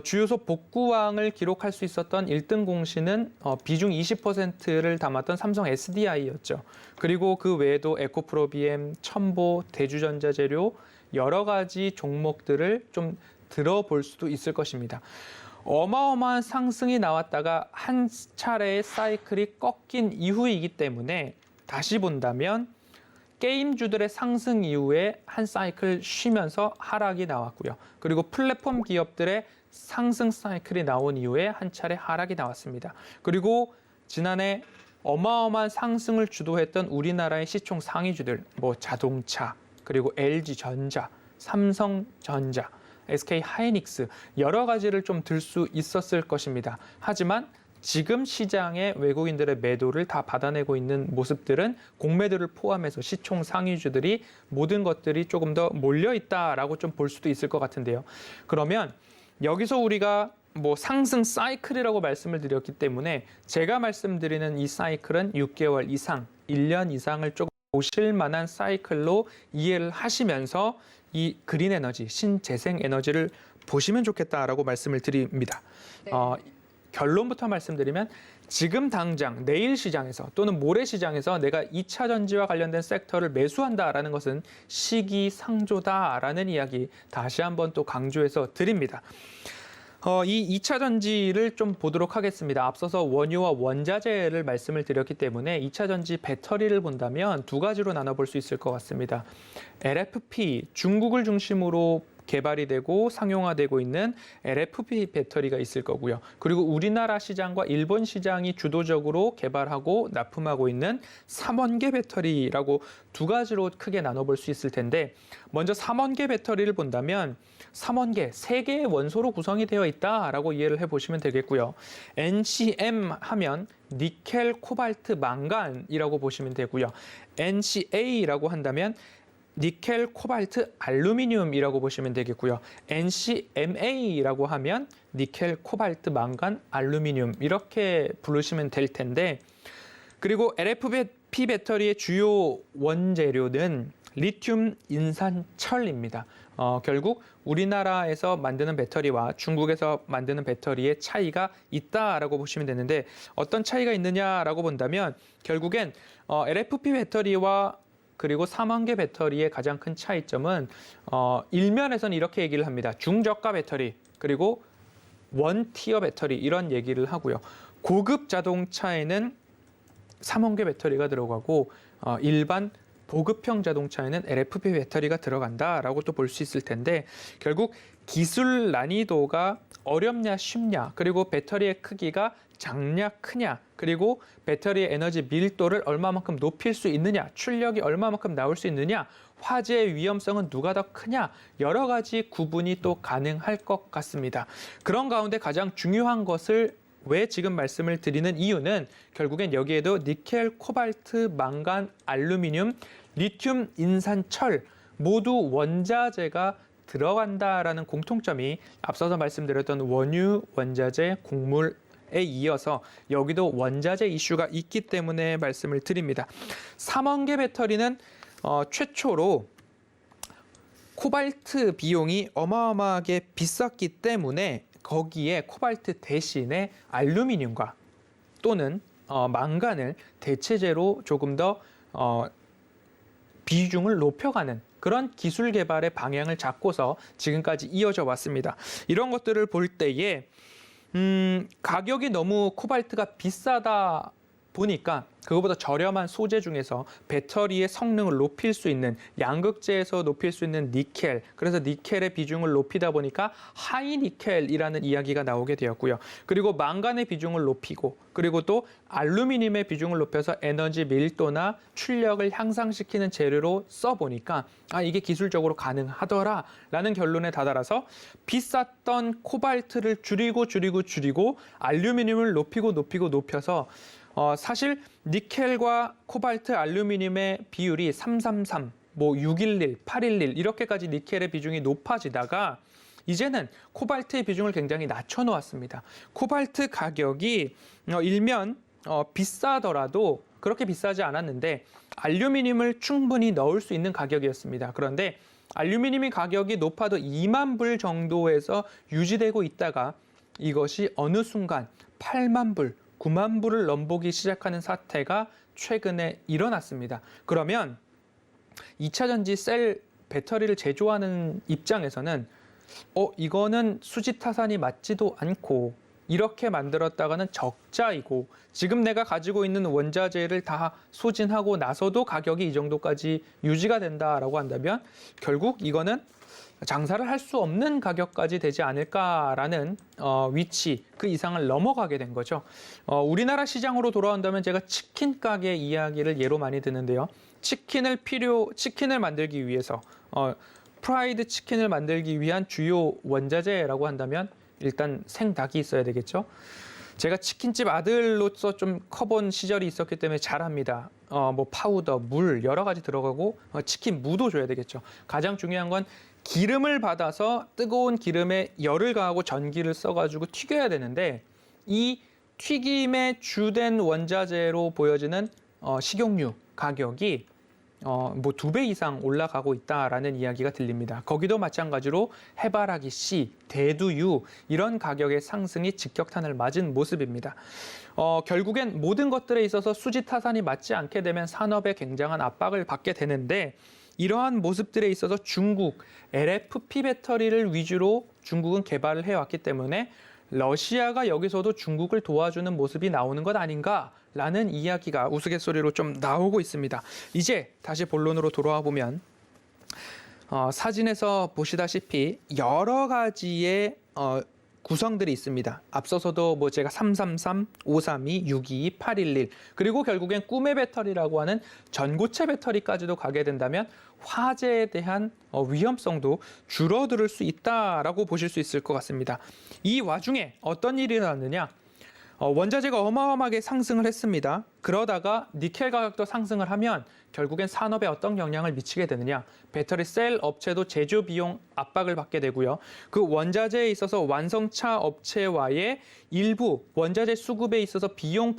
주요소 복구왕을 기록할 수 있었던 1등 공신은 비중 20%를 담았던 삼성 SDI였죠. 그리고 그 외에도 에코프로비엠, 첨보, 대주전자재료 여러 가지 종목들을 좀 들어볼 수도 있을 것입니다. 어마어마한 상승이 나왔다가 한 차례의 사이클이 꺾인 이후이기 때문에 다시 본다면 게임주들의 상승 이후에 한 사이클 쉬면서 하락이 나왔고요. 그리고 플랫폼 기업들의 상승 사이클이 나온 이후에 한 차례 하락이 나왔습니다. 그리고 지난해 어마어마한 상승을 주도했던 우리나라의 시총 상위주들, 뭐 자동차, 그리고 LG전자, 삼성전자, SK하이닉스 여러 가지를 좀 들 수 있었을 것입니다. 하지만 지금 시장의 외국인들의 매도를 다 받아내고 있는 모습들은 공매도를 포함해서 시총 상위주들이 모든 것들이 조금 더 몰려있다라고 좀 볼 수도 있을 것 같은데요. 그러면 여기서 우리가 뭐 상승 사이클이라고 말씀을 드렸기 때문에 제가 말씀드리는 이 사이클은 6개월 이상, 1년 이상을 조금 보실 만한 사이클로 이해를 하시면서 이 그린 에너지, 신재생 에너지를 보시면 좋겠다라고 말씀을 드립니다. 네. 결론부터 말씀드리면 지금 당장 내일 시장에서 또는 모레 시장에서 내가 2차 전지와 관련된 섹터를 매수한다라는 것은 시기상조다라는 이야기 다시 한번 또 강조해서 드립니다. 이 2차 전지를 좀 보도록 하겠습니다. 앞서서 원유와 원자재를 말씀을 드렸기 때문에 2차 전지 배터리를 본다면 두 가지로 나눠볼 수 있을 것 같습니다. LFP, 중국을 중심으로 개발이 되고 상용화되고 있는 LFP 배터리가 있을 거고요. 그리고 우리나라 시장과 일본 시장이 주도적으로 개발하고 납품하고 있는 3원계 배터리라고 두 가지로 크게 나눠볼 수 있을 텐데 먼저 3원계 배터리를 본다면 3원계, 3개의 원소로 구성이 되어 있다라고 이해를 해보시면 되겠고요. NCM 하면 니켈, 코발트, 망간이라고 보시면 되고요. NCA라고 한다면 니켈, 코발트, 알루미늄이라고 보시면 되겠고요. NCMA라고 하면 니켈, 코발트, 망간, 알루미늄 이렇게 부르시면 될 텐데 그리고 LFP 배터리의 주요 원재료는 리튬 인산철입니다. 결국 우리나라에서 만드는 배터리와 중국에서 만드는 배터리의 차이가 있다라고 보시면 되는데 어떤 차이가 있느냐라고 본다면 결국엔 LFP 배터리와 그리고 3원계 배터리의 가장 큰 차이점은 일면에서는 이렇게 얘기를 합니다. 중저가 배터리 그리고 원티어 배터리 이런 얘기를 하고요. 고급 자동차에는 3원계 배터리가 들어가고 일반 보급형 자동차에는 LFP 배터리가 들어간다라고 또 볼 수 있을 텐데 결국 기술 난이도가 어렵냐 쉽냐 그리고 배터리의 크기가 작냐 크냐 그리고 배터리의 에너지 밀도를 얼마만큼 높일 수 있느냐 출력이 얼마만큼 나올 수 있느냐 화재의 위험성은 누가 더 크냐 여러 가지 구분이 또 가능할 것 같습니다. 그런 가운데 가장 중요한 것을 왜 지금 말씀을 드리는 이유는 결국엔 여기에도 니켈, 코발트, 망간, 알루미늄, 리튬, 인산, 철 모두 원자재가 들어간다라는 공통점이 앞서서 말씀드렸던 원유, 원자재, 곡물에 이어서 여기도 원자재 이슈가 있기 때문에 말씀을 드립니다. 3원계 배터리는 최초로 코발트 비용이 어마어마하게 비쌌기 때문에 거기에 코발트 대신에 알루미늄과 또는 망간을 대체제로 조금 더 비중을 높여가는 그런 기술 개발의 방향을 잡고서 지금까지 이어져 왔습니다. 이런 것들을 볼 때에 가격이 너무 코발트가 비싸다 보니까 그거보다 저렴한 소재 중에서 배터리의 성능을 높일 수 있는 양극재에서 높일 수 있는 니켈, 그래서 니켈의 비중을 높이다 보니까 하이니켈이라는 이야기가 나오게 되었고요. 그리고 망간의 비중을 높이고 그리고 또 알루미늄의 비중을 높여서 에너지 밀도나 출력을 향상시키는 재료로 써보니까 이게 기술적으로 가능하더라라는 결론에 다다라서 비쌌던 코발트를 줄이고 알루미늄을 높여서 사실 니켈과 코발트, 알루미늄의 비율이 333, 611, 811 이렇게까지 니켈의 비중이 높아지다가 이제는 코발트의 비중을 굉장히 낮춰놓았습니다. 코발트 가격이 일면 비싸더라도 그렇게 비싸지 않았는데 알루미늄을 충분히 넣을 수 있는 가격이었습니다. 그런데 알루미늄이 가격이 높아도 2만 불 정도에서 유지되고 있다가 이것이 어느 순간 8만 불, 9만 불을 넘보기 시작하는 사태가 최근에 일어났습니다. 그러면 2차 전지 셀 배터리를 제조하는 입장에서는 이거는 수지타산이 맞지도 않고 이렇게 만들었다가는 적자이고 지금 내가 가지고 있는 원자재를 다 소진하고 나서도 가격이 이 정도까지 유지가 된다라고 한다면 결국 이거는 장사를 할 수 없는 가격까지 되지 않을까라는 위치, 그 이상을 넘어가게 된 거죠. 우리나라 시장으로 돌아온다면 제가 치킨 가게 이야기를 예로 많이 드는데요. 치킨을 만들기 위해서 프라이드 치킨을 만들기 위한 주요 원자재라고 한다면 일단 생닭이 있어야 되겠죠. 제가 치킨집 아들로서 좀 커본 시절이 있었기 때문에 잘 압니다. 파우더, 물 여러 가지 들어가고 치킨 무도 줘야 되겠죠. 가장 중요한 건 기름을 받아서 뜨거운 기름에 열을 가하고 전기를 써가지고 튀겨야 되는데 이 튀김의 주된 원자재로 보여지는 식용유 가격이 2배 이상 올라가고 있다라는 이야기가 들립니다. 거기도 마찬가지로 해바라기 씨, 대두유 이런 가격의 상승이 직격탄을 맞은 모습입니다. 결국엔 모든 것들에 있어서 수지타산이 맞지 않게 되면 산업에 굉장한 압박을 받게 되는데 이러한 모습들에 있어서 중국 LFP 배터리를 위주로 중국은 개발을 해왔기 때문에 러시아가 여기서도 중국을 도와주는 모습이 나오는 것 아닌가라는 이야기가 우스갯소리로 좀 나오고 있습니다. 이제 다시 본론으로 돌아와 보면 사진에서 보시다시피 여러 가지의 구성들이 있습니다. 앞서서도 제가 333, 532, 622, 811 그리고 결국엔 꿈의 배터리라고 하는 전고체 배터리까지도 가게 된다면 화재에 대한 위험성도 줄어들 수 있다라고 보실 수 있을 것 같습니다. 이 와중에 어떤 일이 일어났느냐? 원자재가 어마어마하게 상승을 했습니다. 그러다가 니켈 가격도 상승을 하면 결국엔 산업에 어떤 영향을 미치게 되느냐. 배터리 셀 업체도 제조 비용 압박을 받게 되고요. 그 원자재에 있어서 완성차 업체와의 일부 원자재 수급에 있어서 비용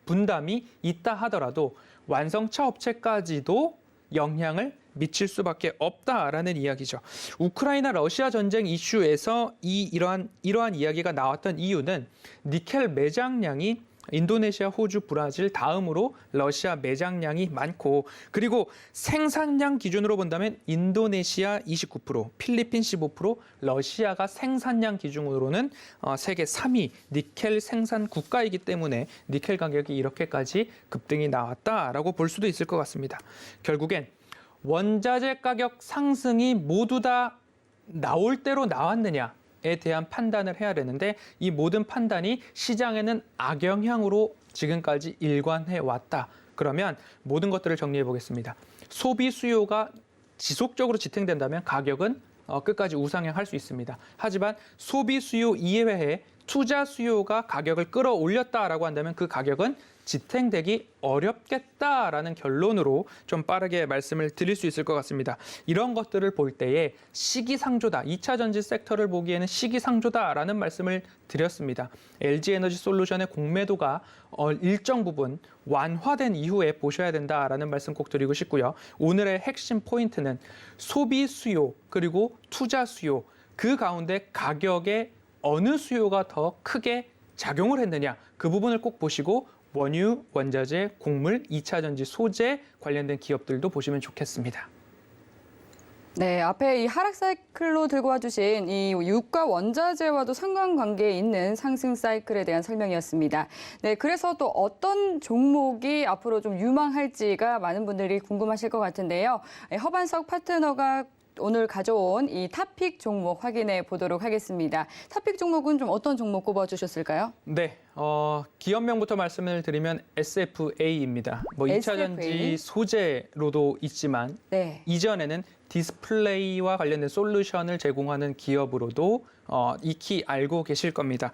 분담이 있다 하더라도 완성차 업체까지도 영향을 미칠 수밖에 없다라는 이야기죠. 우크라이나 러시아 전쟁 이슈에서 이러한 이야기가 나왔던 이유는 니켈 매장량이 인도네시아, 호주, 브라질 다음으로 러시아 매장량이 많고 그리고 생산량 기준으로 본다면 인도네시아 29%, 필리핀 15%, 러시아가 생산량 기준으로는 세계 3위 니켈 생산 국가이기 때문에 니켈 가격이 이렇게까지 급등이 나왔다라고 볼 수도 있을 것 같습니다. 결국엔 원자재 가격 상승이 모두 다 나올 대로 나왔느냐에 대한 판단을 해야 되는데 이 모든 판단이 시장에는 악영향으로 지금까지 일관해 왔다. 그러면 모든 것들을 정리해 보겠습니다. 소비 수요가 지속적으로 지탱된다면 가격은 끝까지 우상향할 수 있습니다. 하지만 소비 수요 이외에 투자 수요가 가격을 끌어올렸다라고 한다면 그 가격은 지탱되기 어렵겠다라는 결론으로 좀 빠르게 말씀을 드릴 수 있을 것 같습니다. 이런 것들을 볼 때에 시기상조다. 2차 전지 섹터를 보기에는 시기상조다라는 말씀을 드렸습니다. LG에너지솔루션의 공매도가 일정 부분 완화된 이후에 보셔야 된다라는 말씀 꼭 드리고 싶고요. 오늘의 핵심 포인트는 소비 수요 그리고 투자 수요 그 가운데 가격의 어느 수요가 더 크게 작용을 했느냐 그 부분을 꼭 보시고 원유, 원자재, 곡물, 2차 전지, 소재 관련된 기업들도 보시면 좋겠습니다. 네, 앞에 이 하락 사이클로 들고 와주신 이 유가 원자재와도 상관관계에 있는 상승 사이클에 대한 설명이었습니다. 네, 그래서 또 어떤 종목이 앞으로 좀 유망할지가 많은 분들이 궁금하실 것 같은데요. 허반석 파트너가 오늘 가져온 이 탑픽 종목 확인해 보도록 하겠습니다. 탑픽 종목은 좀 어떤 종목 꼽아주셨을까요? 네, 기업명부터 말씀을 드리면 SFA입니다. 뭐 2차 전지 소재로도 있지만 네. 이전에는 디스플레이와 관련된 솔루션을 제공하는 기업으로도 익히 알고 계실 겁니다.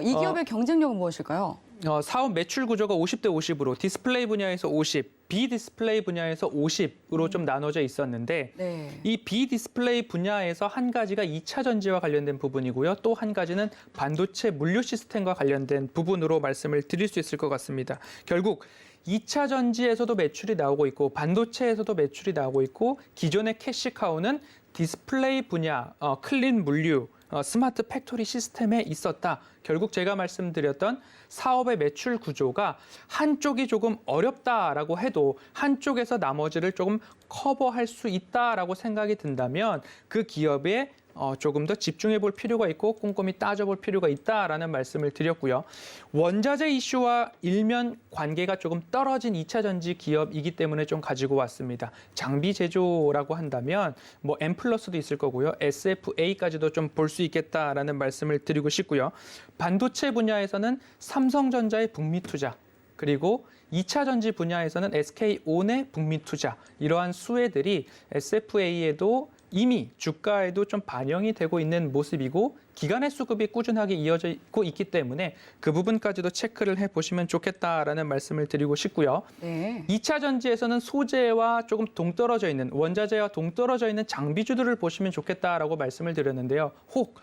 이 기업의 경쟁력은 무엇일까요? 사업 매출 구조가 50대 50으로 디스플레이 분야에서 50, 비디스플레이 분야에서 50으로 좀 나눠져 있었는데 네. 이 비디스플레이 분야에서 한 가지가 2차 전지와 관련된 부분이고요. 또 한 가지는 반도체 물류 시스템과 관련된 부분으로 말씀을 드릴 수 있을 것 같습니다. 결국 2차 전지에서도 매출이 나오고 있고 반도체에서도 매출이 나오고 있고 기존의 캐시카우는 디스플레이 분야, 클린 물류, 스마트 팩토리 시스템에 있었다. 결국 제가 말씀드렸던 사업의 매출 구조가 한쪽이 조금 어렵다라고 해도 한쪽에서 나머지를 조금 커버할 수 있다라고 생각이 든다면 그 기업에 조금 더 집중해 볼 필요가 있고 꼼꼼히 따져볼 필요가 있다라는 말씀을 드렸고요. 원자재 이슈와 일면 관계가 조금 떨어진 2차 전지 기업이기 때문에 좀 가지고 왔습니다. 장비 제조라고 한다면 뭐 M+도 있을 거고요. SFA까지도 좀 볼 수 있겠다라는 말씀을 드리고 싶고요. 반도체 분야에서는 삼성전자의 북미 투자 그리고 2차 전지 분야에서는 SK온의 북미 투자 이러한 수혜들이 SFA에도 이미 주가에도 좀 반영이 되고 있는 모습이고 기간의 수급이 꾸준하게 이어져 있기 때문에 그 부분까지도 체크를 해보시면 좋겠다라는 말씀을 드리고 싶고요. 네. 2차 전지에서는 소재와 조금 동떨어져 있는 원자재와 동떨어져 있는 장비주들을 보시면 좋겠다라고 말씀을 드렸는데요. 혹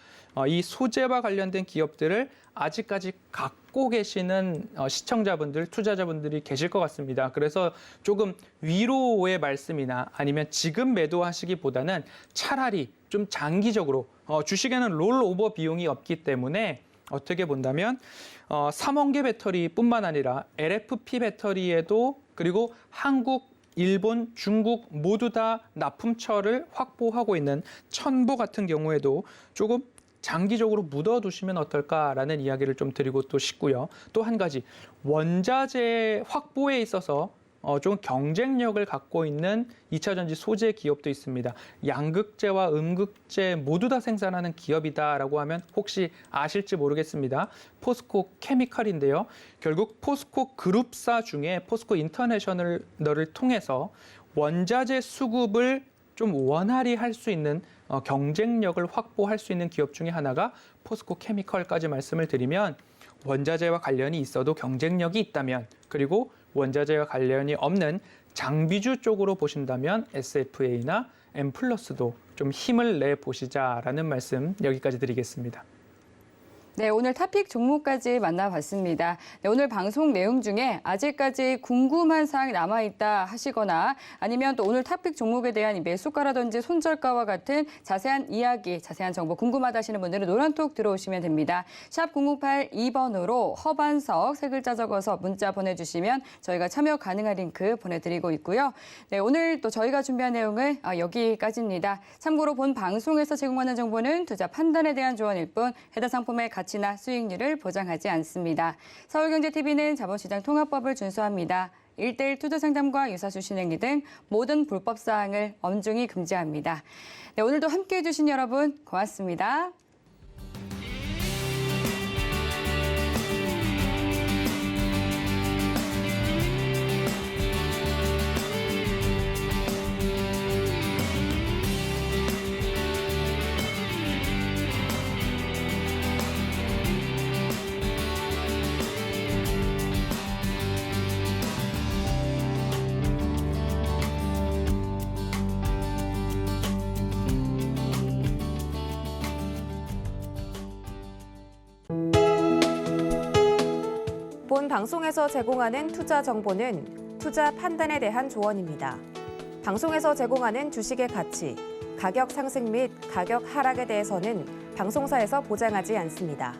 이 소재와 관련된 기업들을 아직까지 갖고 계시는 시청자분들, 투자자분들이 계실 것 같습니다. 그래서 조금 위로의 말씀이나 아니면 지금 매도하시기보다는 차라리 좀 장기적으로 주식에는 롤오버 비용이 없기 때문에 어떻게 본다면 삼원계 배터리뿐만 아니라 LFP 배터리에도 그리고 한국 일본, 중국 모두 다 납품처를 확보하고 있는 첨보 같은 경우에도 조금 장기적으로 묻어두시면 어떨까라는 이야기를 좀 드리고 또 싶고요. 또 한 가지 원자재 확보에 있어서 좀 경쟁력을 갖고 있는 2차 전지 소재 기업도 있습니다. 양극재와 음극재 모두 다 생산하는 기업이다라고 하면 혹시 아실지 모르겠습니다. 포스코 케미칼인데요. 결국 포스코 그룹사 중에 포스코 인터내셔널을 통해서 원자재 수급을 좀 원활히 할 수 있는 경쟁력을 확보할 수 있는 기업 중에 하나가 포스코 케미칼까지 말씀을 드리면 원자재와 관련이 있어도 경쟁력이 있다면 그리고 원자재와 관련이 없는 장비주 쪽으로 보신다면 SFA나 M+도 좀 힘을 내보시자라는 말씀 여기까지 드리겠습니다. 네, 오늘 토픽 종목까지 만나봤습니다. 네, 오늘 방송 내용 중에 아직까지 궁금한 사항이 남아있다 하시거나 아니면 또 오늘 토픽 종목에 대한 매수가라든지 손절가와 같은 자세한 이야기, 자세한 정보 궁금하다 하시는 분들은 노란톡 들어오시면 됩니다. 샵 0082번으로 허반석 세 글자 적어서 문자 보내주시면 저희가 참여 가능한 링크 보내드리고 있고요. 네, 오늘 또 저희가 준비한 내용은 여기까지입니다. 참고로 본 방송에서 제공하는 정보는 투자 판단에 대한 조언일 뿐 해당 상품의 가치나 수익률을 보장하지 않습니다. 서울경제TV는 자본시장 통합법을 준수합니다. 1:1 투자 상담과 유사수 신행위 등 모든 불법 사항을 엄중히 금지합니다. 네, 오늘도 함께해 주신 여러분 고맙습니다. 본 방송에서 제공하는 투자 정보는 투자 판단에 대한 조언입니다. 방송에서 제공하는 주식의 가치, 가격 상승 및 가격 하락에 대해서는 방송사에서 보장하지 않습니다.